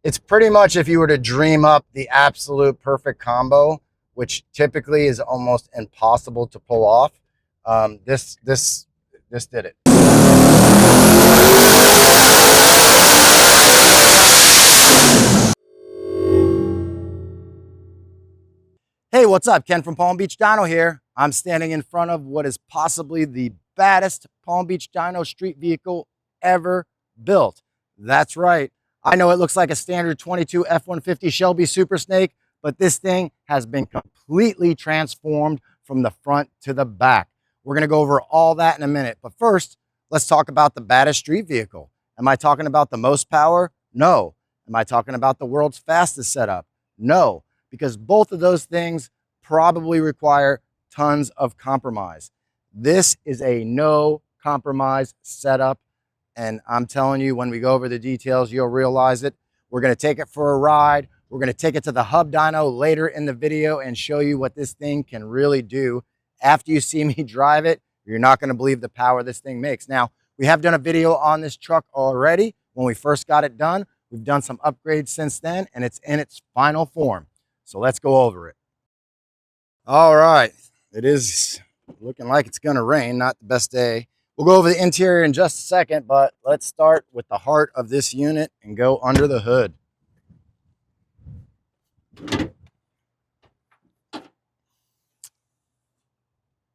It's pretty much if you were to dream up the absolute perfect combo, which typically is almost impossible to pull off. This did it. Hey, what's up? Ken from Palm Beach Dyno here. I'm standing in front of what is possibly the baddest Palm Beach Dyno street vehicle ever built. That's right. I know it looks like a standard 22 F-150 Shelby Supersnake, but this thing has been completely transformed from the front to the back. We're going to go over all that in a minute. But first, let's talk about the baddest street vehicle. Am I talking about the most power? No. Am I talking about the world's fastest setup? No. Because both of those things probably require tons of compromise. This is a no compromise setup. And I'm telling you, when we go over the details, you'll realize it. We're going to take it for a ride. We're going to take it to the hub dyno later in the video and show you what this thing can really do. After you see me drive it, you're not going to believe the power this thing makes. Now, we have done a video on this truck already when we first got it done. We've done some upgrades since then, and it's in its final form. So let's go over it. All right, it is looking like it's going to rain, not the best day. We'll go over the interior in just a second, but let's start with the heart of this unit and go under the hood.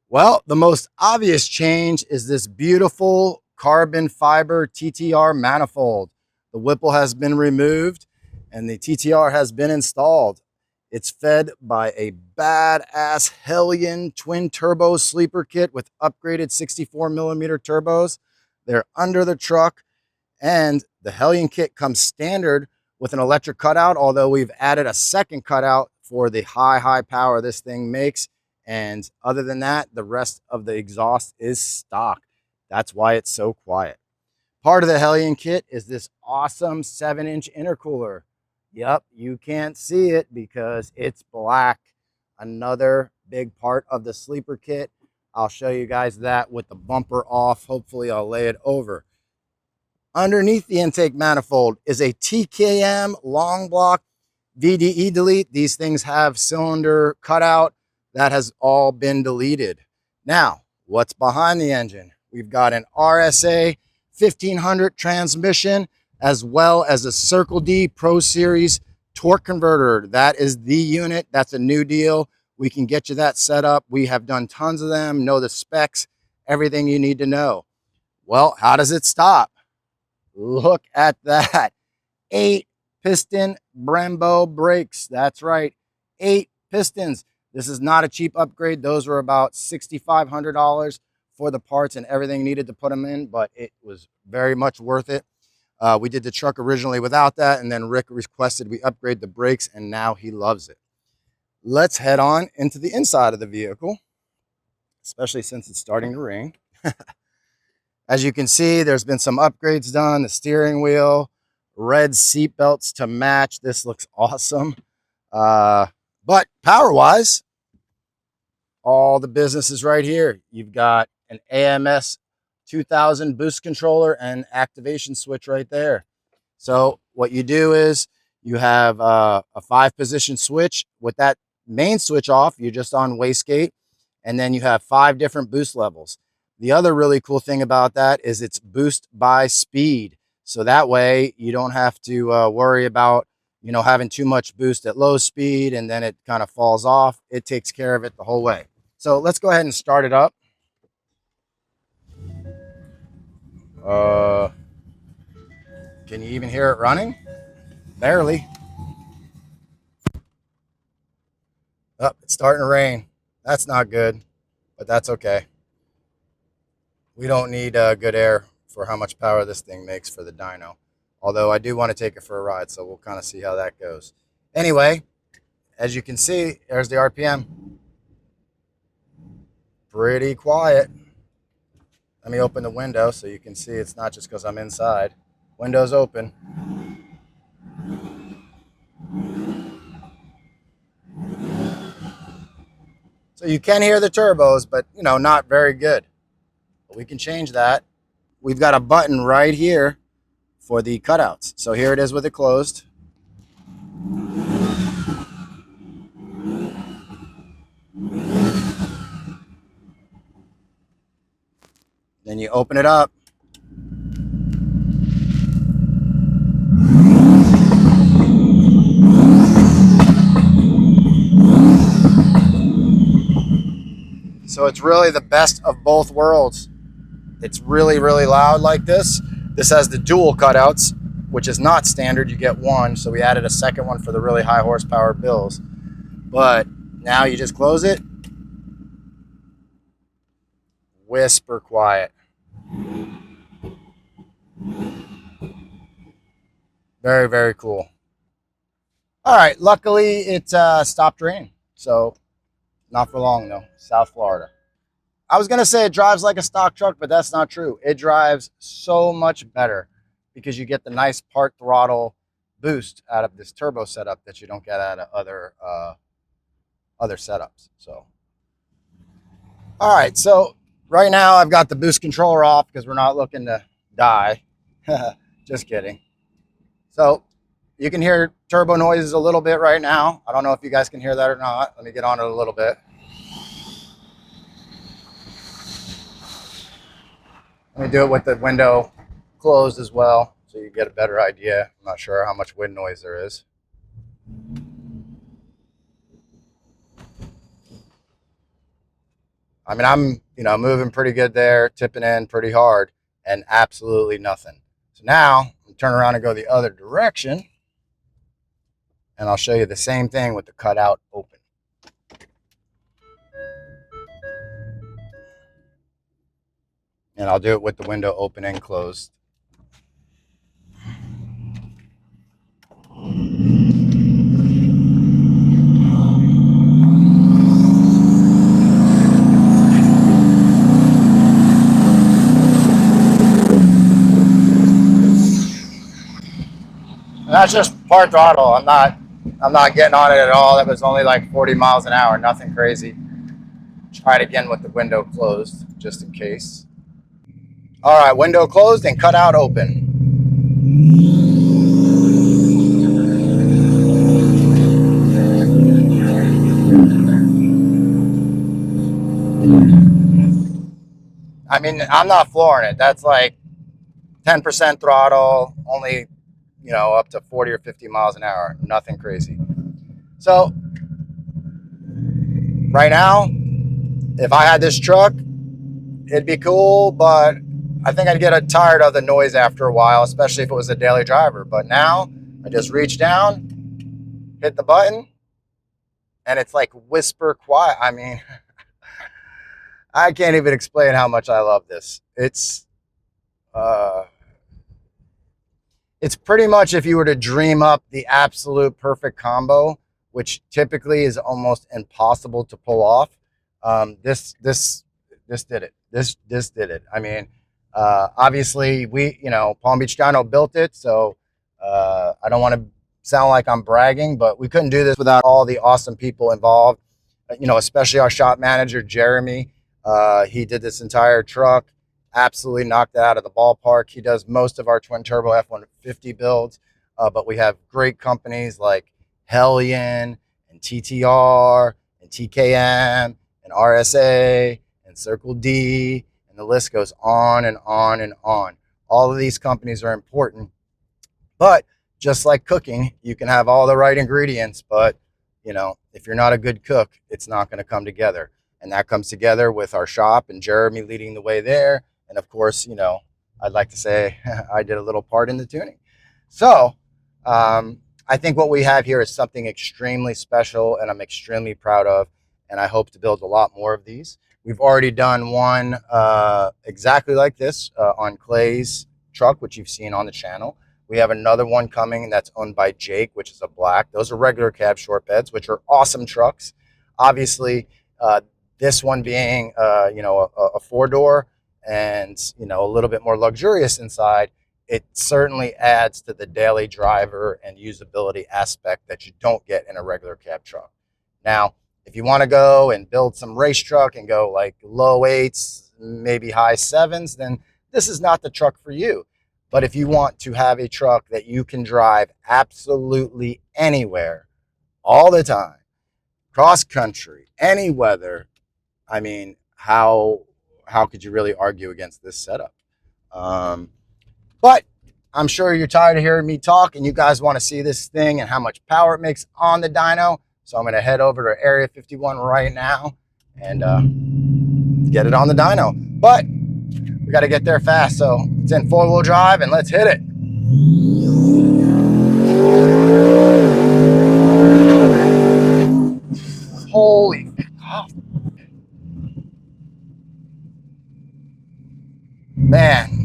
Well, the most obvious change is this beautiful carbon fiber TTR manifold. The Whipple has been removed and the TTR has been installed. It's fed by a badass Hellion twin turbo sleeper kit with upgraded 64mm turbos. They're under the truck, and the Hellion kit comes standard with an electric cutout, although we've added a second cutout for the high power this thing makes. And other than that, the rest of the exhaust is stock. That's why it's so quiet. Part of the Hellion kit is this awesome 7-inch intercooler. Yep, you can't see it because it's black. Another big part of the sleeper kit. I'll show you guys that with the bumper off. Hopefully I'll lay it over. Underneath the intake manifold is a TKM long block VDE delete. These things have cylinder cutout. That has all been deleted. Now, what's behind the engine? We've got an RSA 1500 transmission, as well as a Circle D Pro Series torque converter. That is the unit. That's a new deal. We can get you that set up. We have done tons of them, know the specs, everything you need to know. Well, how does it stop? Look at that. 8-piston Brembo brakes. That's right, 8 pistons. This is not a cheap upgrade. Those were about $6,500 for the parts and everything needed to put them in, but it was very much worth it. We did the truck originally without that, and then Rick requested we upgrade the brakes, and now he loves it. Let's head on into the inside of the vehicle, especially since it's starting to rain. As you can see, there's been some upgrades done. The steering wheel, red seat belts to match. This looks awesome. But power-wise, all the business is right here. You've got an AMS 2000 boost controller and activation switch right there. So what you do is you have a 5-position switch. With that main switch off, you're just on wastegate, and then you have 5 different boost levels. The other really cool thing about that is it's boost by speed. So that way you don't have to worry about, you know, having too much boost at low speed and then it kind of falls off. It takes care of it the whole way. So let's go ahead and start it up. Can you even hear it running? Barely. Oh, it's starting to rain. That's not good, but that's okay. We don't need good air for how much power this thing makes for the dyno. Although I do want to take it for a ride, so we'll kind of see how that goes. Anyway, as you can see, there's the RPM. Pretty quiet. Let me open the window so you can see it's not just because I'm inside. Window's open. So you can hear the turbos, but you know, not very good. But we can change that. We've got a button right here for the cutouts. So here it is with it closed. Then you open it up. So it's really the best of both worlds. It's really, really loud like this. This has the dual cutouts, which is not standard. You get one, so we added a second one for the really high horsepower bills. But now you just close it. Whisper quiet. Very, very cool. All right, luckily it stopped raining, so not for long though. South Florida. I was gonna say it drives like a stock truck, but that's not true. It drives so much better because you get the nice part throttle boost out of this turbo setup that you don't get out of other setups. So, all right, so right now I've got the boost controller off because we're not looking to die. Just kidding. So you can hear turbo noises a little bit right now. I don't know if you guys can hear that or not. Let me get on it a little bit. Let me do it with the window closed as well so you get a better idea. I'm not sure how much wind noise there is. I mean, I'm, moving pretty good there, tipping in pretty hard, and absolutely nothing. So now I'm turn around and go the other direction, and I'll show you the same thing with the cutout open. And I'll do it with the window open and closed. And that's just part throttle. I'm not getting on it at all. That was only like 40 miles an hour, nothing crazy. Try it again with the window closed, just in case. All right, window closed and cutout open. I mean, I'm not flooring it. That's like 10% throttle, only, up to 40 or 50 miles an hour. Nothing crazy. So right now, if I had this truck, it'd be cool, but I think I'd get tired of the noise after a while, especially if it was a daily driver. But now I just reach down, hit the button, and it's like whisper quiet. I mean, I can't even explain how much I love this. It's pretty much if you were to dream up the absolute perfect combo, which typically is almost impossible to pull off. This did it. This did it. I mean, obviously Palm Beach Dyno built it, so I don't want to sound like I'm bragging, but we couldn't do this without all the awesome people involved. Especially our shop manager Jeremy. He did this entire truck. Absolutely knocked it out of the ballpark. He does most of our twin turbo F-150 builds, but we have great companies like Hellion and TTR and TKM and RSA and Circle D, and the list goes on and on and on. All of these companies are important, but just like cooking, you can have all the right ingredients, but if you're not a good cook, it's not going to come together. And that comes together with our shop and Jeremy leading the way there. And of course, I'd like to say I did a little part in the tuning. So I think what we have here is something extremely special and I'm extremely proud of. And I hope to build a lot more of these. We've already done one exactly like this on Clay's truck, which you've seen on the channel. We have another one coming that's owned by Jake, which is a black. Those are regular cab short beds, which are awesome trucks. Obviously, this one being, a four-door and, a little bit more luxurious inside, it certainly adds to the daily driver and usability aspect that you don't get in a regular cab truck. Now, if you want to go and build some race truck and go like low eights, maybe high sevens, then this is not the truck for you. But if you want to have a truck that you can drive absolutely anywhere, all the time, cross country, any weather, I mean, how could you really argue against this setup? But I'm sure you're tired of hearing me talk and you guys want to see this thing and how much power it makes on the dyno. So I'm going to head over to Area 51 right now and get it on the dyno. But we got to get there fast. So it's in 4-wheel drive and let's hit it. Holy man.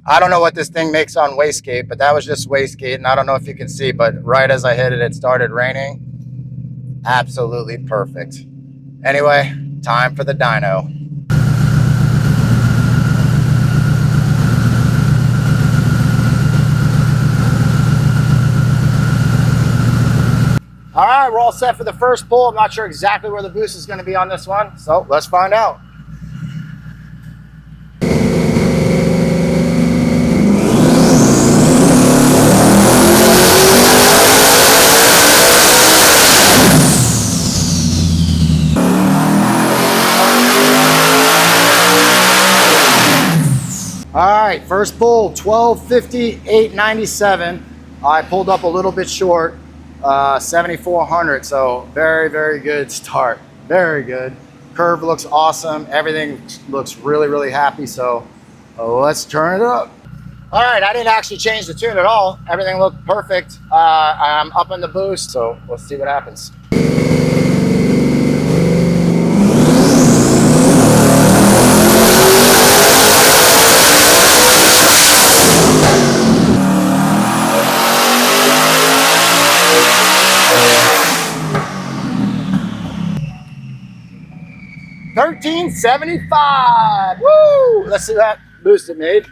I don't know what this thing makes on wastegate, but that was just wastegate. And I don't know if you can see, but right as I hit it, it started raining. Absolutely perfect. Anyway, time for the dyno. All right, we're all set for the first pull. I'm not sure exactly where the boost is going to be on this one, so let's find out. All right, first pull, 1250, 897. I pulled up a little bit short, 7400. So very, very good start. Very good. Curve looks awesome. Everything looks really, really happy. So let's turn it up. All right, I didn't actually change the tune at all. Everything looked perfect. I'm up in the boost, so let's see what happens. 1375. Woo! Let's see that boost it made.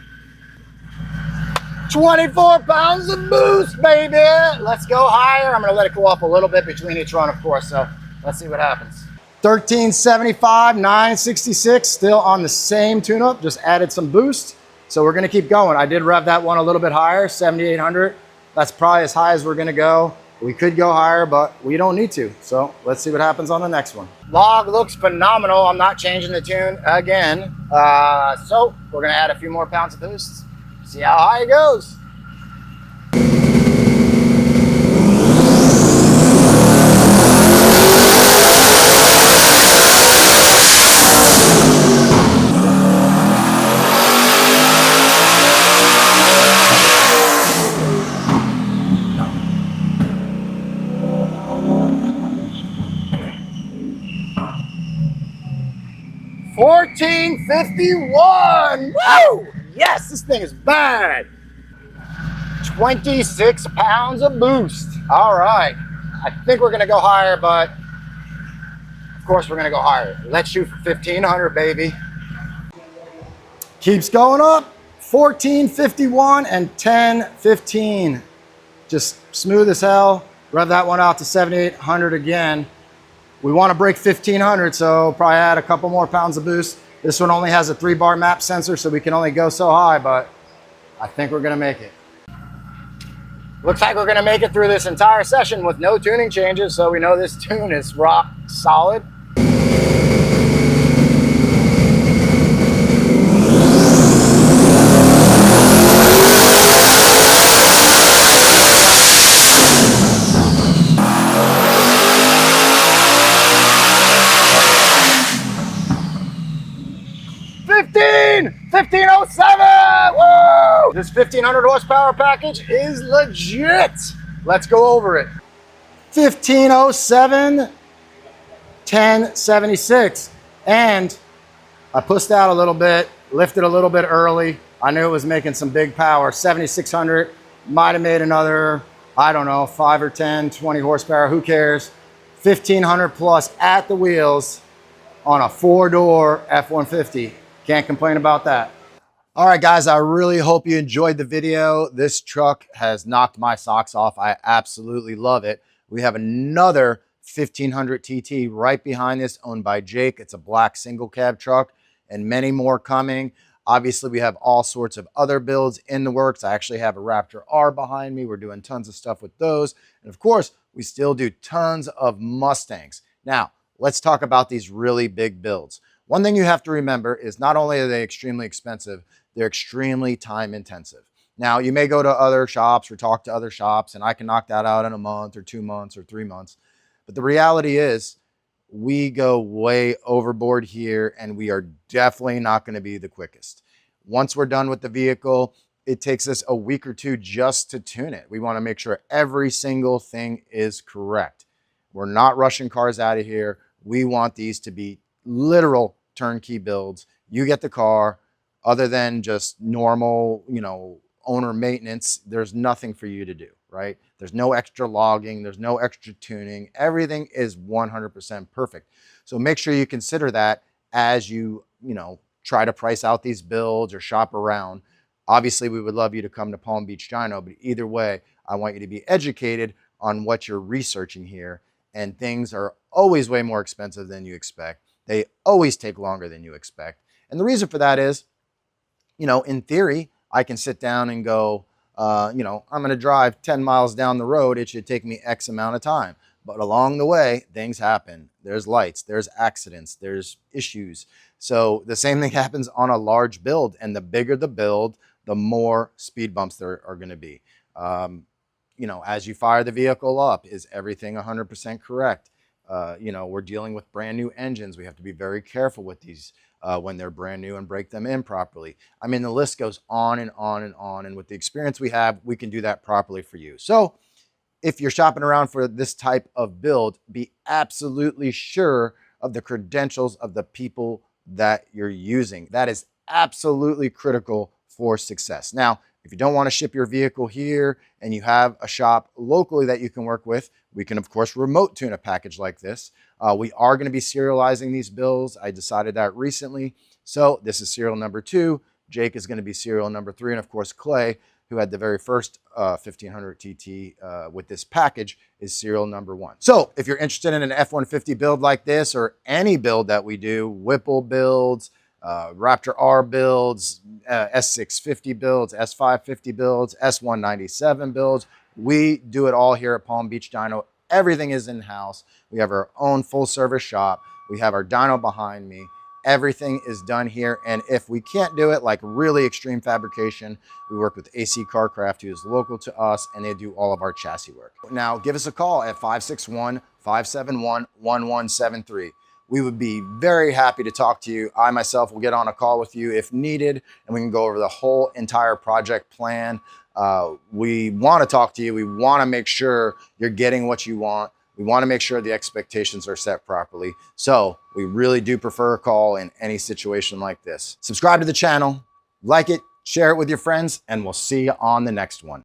24 pounds of boost, baby. Let's go higher. I'm gonna let it go up a little bit between each run, of course. So let's see what happens. 1375, 966, still on the same tune-up, just added some boost. So we're gonna keep going. I did rev that one a little bit higher, 7800. That's probably as high as we're gonna go. We could go higher, but we don't need to. So let's see what happens on the next one. Log looks phenomenal. I'm not changing the tune again. So we're gonna add a few more pounds of boost. See how high it goes. $14.51. Woo! Yes, this thing is bad. 26 pounds of boost. All right. I think we're gonna go higher, but of course we're gonna go higher. Let's shoot for 1500, baby. Keeps going up. 1451 and 1015. Just smooth as hell. Rev that one out to 7800 again. We want to break 1500, so probably add a couple more pounds of boost. This one only has a 3-bar map sensor, so we can only go so high, but I think we're gonna make it. Looks like we're gonna make it through this entire session with no tuning changes, so we know this tune is rock solid. $15.07. Woo! This 1500 horsepower package is legit. Let's go over it. 1507, 1076. And I pushed out a little bit, lifted a little bit early. I knew it was making some big power. 7600 might have made another, I don't know, 5 or 10, 20 horsepower. Who cares? 1500 plus at the wheels on a 4-door F-150. Can't complain about that. All right, guys, I really hope you enjoyed the video. This truck has knocked my socks off. I absolutely love it. We have another 1500 TT right behind this, owned by Jake. It's a black single cab truck and many more coming. Obviously, we have all sorts of other builds in the works. I actually have a Raptor R behind me. We're doing tons of stuff with those. And of course, we still do tons of Mustangs. Now, let's talk about these really big builds. One thing you have to remember is not only are they extremely expensive, they're extremely time intensive. Now, you may go to other shops or talk to other shops, and I can knock that out in a month or 2 months or 3 months. But the reality is, we go way overboard here, and we are definitely not going to be the quickest. Once we're done with the vehicle, it takes us a week or two just to tune it. We want to make sure every single thing is correct. We're not rushing cars out of here. We want these to be literal turnkey builds. You get the car, other than just normal, owner maintenance, there's nothing for you to do, right? There's no extra logging, there's no extra tuning. Everything is 100% perfect. So make sure you consider that as you try to price out these builds or shop around. Obviously, we would love you to come to Palm Beach Dyno, but either way, I want you to be educated on what you're researching here. And things are always way more expensive than you expect. They always take longer than you expect. And the reason for that is, in theory, I can sit down and go, I'm going to drive 10 miles down the road. It should take me X amount of time. But along the way, things happen. There's lights, there's accidents, there's issues. So the same thing happens on a large build. And the bigger the build, the more speed bumps there are going to be. As you fire the vehicle up, is everything 100% correct? We're dealing with brand new engines. We have to be very careful with these when they're brand new and break them in properly. I mean, the list goes on and on and on. And with the experience we have, we can do that properly for you. So if you're shopping around for this type of build, be absolutely sure of the credentials of the people that you're using. That is absolutely critical for success. Now, if you don't want to ship your vehicle here and you have a shop locally that you can work with, we can, of course, remote tune a package like this. We are going to be serializing these builds. I decided that recently. So this is serial number 2. Jake is going to be serial number 3. And of course, Clay, who had the very first 1500 TT with this package, is serial number 1. So if you're interested in an F-150 build like this, or any build that we do, Whipple builds, Raptor R builds, S650 builds, S550 builds, S197 builds. We do it all here at Palm Beach Dyno. Everything is in-house. We have our own full-service shop. We have our dyno behind me. Everything is done here. And if we can't do it, like really extreme fabrication, we work with AC Carcraft, who is local to us, and they do all of our chassis work. Now, give us a call at 561-571-1173. We would be very happy to talk to you. I myself will get on a call with you if needed, and we can go over the whole entire project plan. We want to talk to you. We want to make sure you're getting what you want. We want to make sure the expectations are set properly. So we really do prefer a call in any situation like this. Subscribe to the channel, like it, share it with your friends, and we'll see you on the next one.